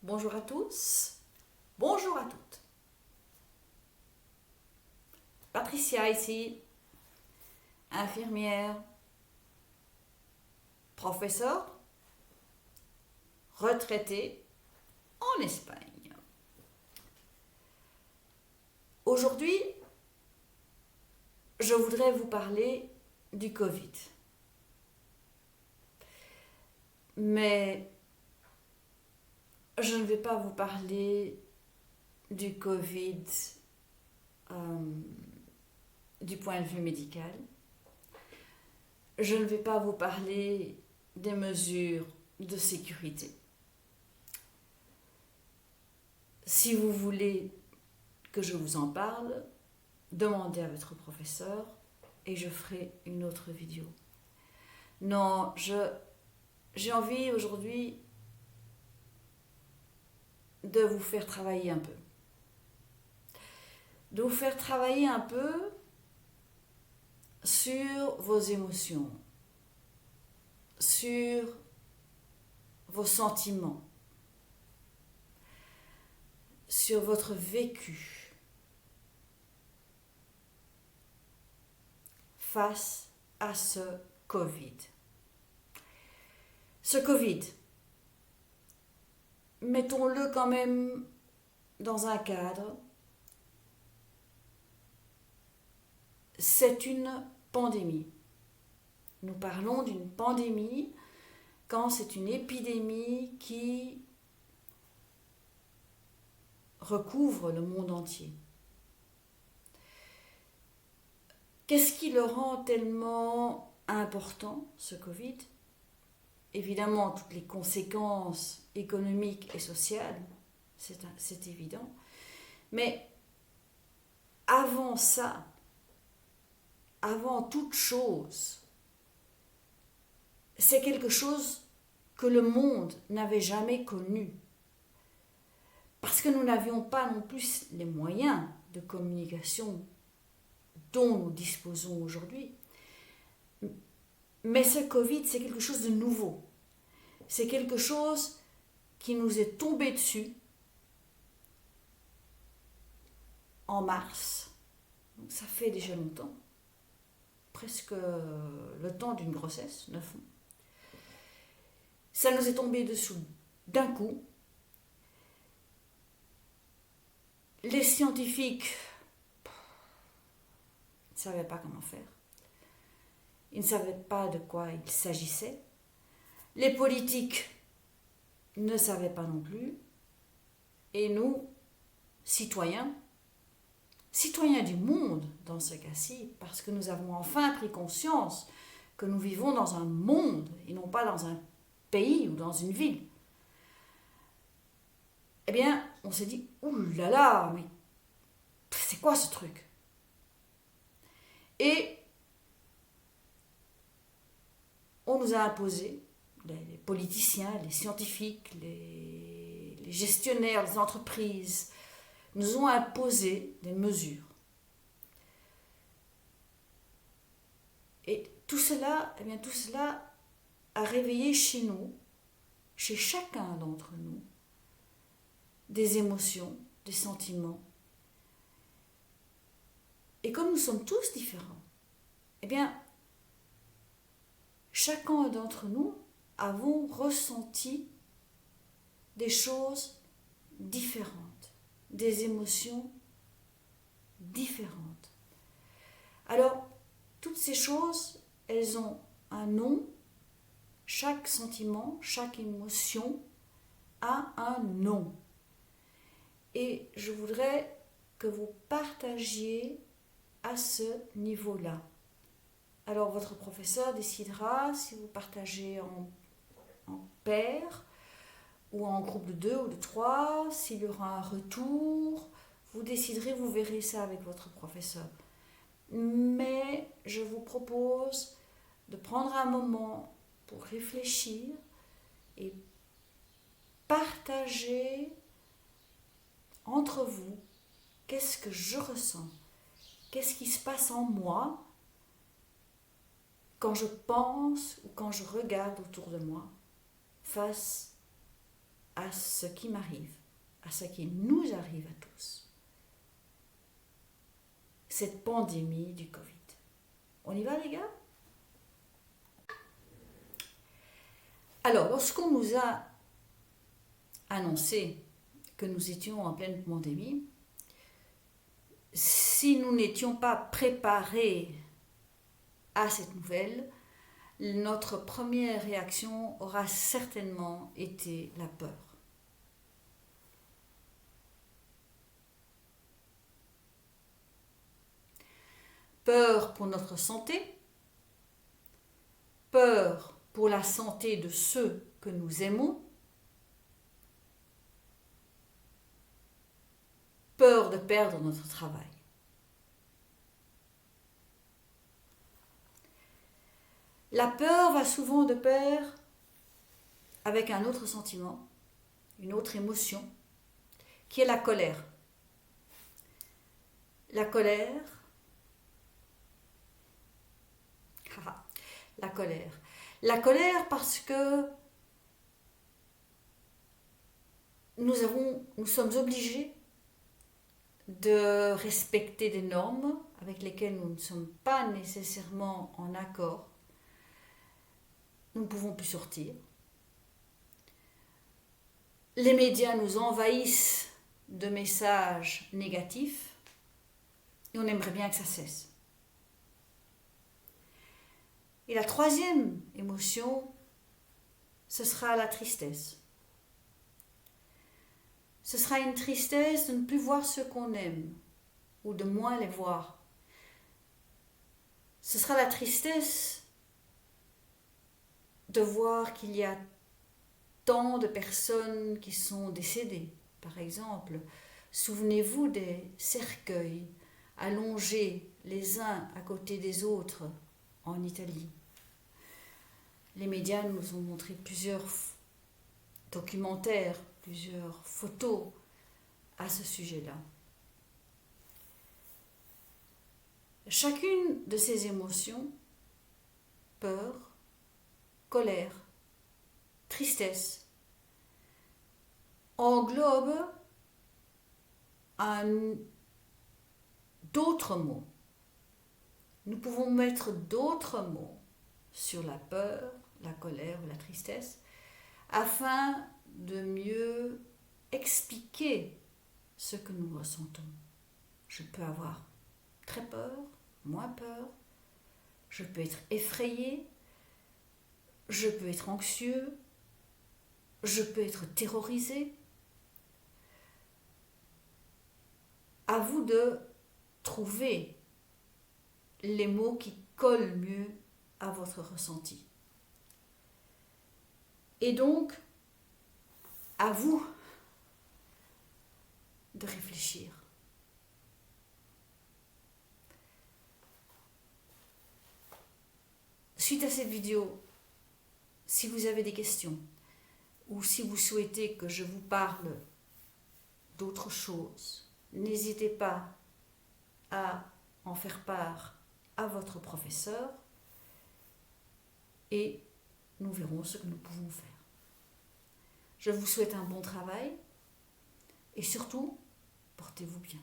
Bonjour à tous, bonjour à toutes. Patricia ici, infirmière, professeure, retraitée en Espagne. Aujourd'hui, je voudrais vous parler du Covid. Mais je ne vais pas vous parler du Covid du point de vue médical. Je ne vais pas vous parler des mesures de sécurité. Si vous voulez que je vous en parle, demandez à votre professeur et je ferai une autre vidéo. Non, j'ai envie aujourd'hui de vous faire travailler un peu. De vous faire travailler un peu sur vos émotions, sur vos sentiments, sur votre vécu face à ce Covid. Ce Covid, mettons-le quand même dans un cadre. C'est une pandémie. Nous parlons d'une pandémie quand c'est une épidémie qui recouvre le monde entier. Qu'est-ce qui le rend tellement important, ce Covid ? Évidemment, toutes les conséquences économiques et sociales, c'est évident. Mais avant ça, avant toute chose, c'est quelque chose que le monde n'avait jamais connu. Parce que nous n'avions pas non plus les moyens de communication dont nous disposons aujourd'hui. Mais ce Covid, c'est quelque chose de nouveau. C'est quelque chose qui nous est tombé dessus en mars. Donc ça fait déjà longtemps. Presque le temps d'une grossesse, 9 mois. Ça nous est tombé dessous d'un coup. Les scientifiques ne savaient pas comment faire. Ils ne savaient pas de quoi il s'agissait. Les politiques ne savaient pas non plus. Et nous, citoyens du monde dans ce cas-ci, parce que nous avons enfin pris conscience que nous vivons dans un monde et non pas dans un pays ou dans une ville. Eh bien, on s'est dit, ouh là là, mais c'est quoi ce truc ? Et on nous a imposé, les politiciens, les scientifiques, les gestionnaires, les entreprises, nous ont imposé des mesures. Et tout cela a réveillé chez nous, chez chacun d'entre nous, des émotions, des sentiments. Et comme nous sommes tous différents, eh bien, chacun d'entre nous avons ressenti des choses différentes, des émotions différentes. Alors, toutes ces choses, elles ont un nom. Chaque sentiment, chaque émotion a un nom. Et je voudrais que vous partagiez à ce niveau-là. Alors votre professeur décidera si vous partagez en paire ou en groupe de 2 ou de 3, s'il y aura un retour. Vous déciderez, vous verrez ça avec votre professeur. Mais je vous propose de prendre un moment pour réfléchir et partager entre vous qu'est-ce que je ressens, qu'est-ce qui se passe en moi quand je pense ou quand je regarde autour de moi face à ce qui m'arrive, à ce qui nous arrive à tous. Cette pandémie du Covid. On y va les gars? Alors, lorsqu'on nous a annoncé que nous étions en pleine pandémie, si nous n'étions pas préparés à cette nouvelle, notre première réaction aura certainement été la peur. Peur pour notre santé, peur pour la santé de ceux que nous aimons, peur de perdre notre travail. La peur va souvent de pair avec un autre sentiment, une autre émotion, qui est la colère. La colère, la colère. La colère parce que nous sommes obligés de respecter des normes avec lesquelles nous ne sommes pas nécessairement en accord. Nous ne pouvons plus sortir. Les médias nous envahissent de messages négatifs et on aimerait bien que ça cesse. Et la troisième émotion, ce sera la tristesse. Ce sera une tristesse de ne plus voir ceux qu'on aime ou de moins les voir. Ce sera la tristesse de voir qu'il y a tant de personnes qui sont décédées. Par exemple, souvenez-vous des cercueils allongés les uns à côté des autres en Italie. Les médias nous ont montré plusieurs documentaires, plusieurs photos à ce sujet-là. Chacune de ces émotions, peur, colère, tristesse, englobe d'autres mots. Nous pouvons mettre d'autres mots sur la peur, la colère ou la tristesse afin de mieux expliquer ce que nous ressentons. Je peux avoir très peur, moins peur, je peux être effrayé, je peux être anxieux, je peux être terrorisé. À vous de trouver les mots qui collent mieux à votre ressenti. Et donc, à vous de réfléchir. Suite à cette vidéo, si vous avez des questions ou si vous souhaitez que je vous parle d'autres choses, n'hésitez pas à en faire part à votre professeur et nous verrons ce que nous pouvons faire. Je vous souhaite un bon travail et surtout, portez-vous bien.